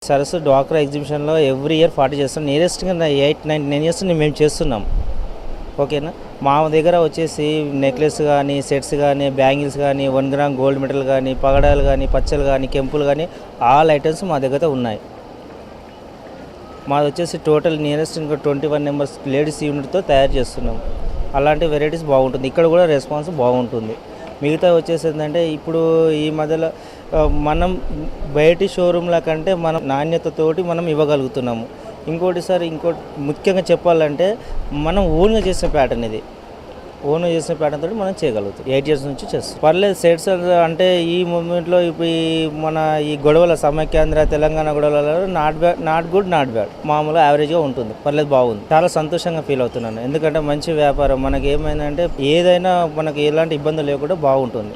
సరస్సు డ్వాక్రా ఎగ్జిబిషన్లో ఎవ్రీ ఇయర్ 40 చేస్తాం. నియరెస్ట్గా 8-9 ఇయర్స్ మేము చేస్తున్నాం. ఓకేనా. మా దగ్గర వచ్చేసి నెక్లెస్ కానీ, సెట్స్ కానీ, బ్యాంగిల్స్ కానీ, 1 గ్రామ్ గోల్డ్ మెడల్ కానీ, పగడాలు కానీ, పచ్చలు కానీ, కెంపులు కానీ ఆల్ ఐటమ్స్ మా దగ్గర ఉన్నాయి. మాది వచ్చేసి టోటల్ నియరెస్ట్ ఇంకా 21 నెంబర్స్ లేడీస్ యూనిట్తో తయారు చేస్తున్నాం. అలాంటి వెరైటీస్ బాగుంటుంది. ఇక్కడ కూడా రెస్పాన్స్ బాగుంటుంది. మిగతా వచ్చేసి ఏంటంటే ఇప్పుడు ఈ మధ్యలో మనం బయటి షోరూమ్ల కంటే మనం నాణ్యతతోటి మనం ఇవ్వగలుగుతున్నాము. ఇంకోటి ముఖ్యంగా చెప్పాలంటే మనం ఓన్గా చేసిన ప్యాటర్న్ ఇది. ఓన్గా చేసిన ప్యాటర్న్ తోటి మనం చేయగలుగుతాం. 8 ఇయర్స్ నుంచి చేస్తాం. పర్లేదు. సెట్స్ అంటే ఈ మూమెంట్లో ఇప్పుడు మన ఈ గొడవల సమైక్యాంధ్ర తెలంగాణ గొడవలలో నాట్ గుడ్ నాట్ బ్యాడ్, మామూలుగా యావరేజ్గా ఉంటుంది. పర్లేదు, బాగుంది. చాలా సంతోషంగా ఫీల్ అవుతున్నాను. ఎందుకంటే మంచి వ్యాపారం. మనకి ఏమైందంటే ఏదైనా మనకి ఎలాంటి ఇబ్బంది లేకుండా బాగుంటుంది.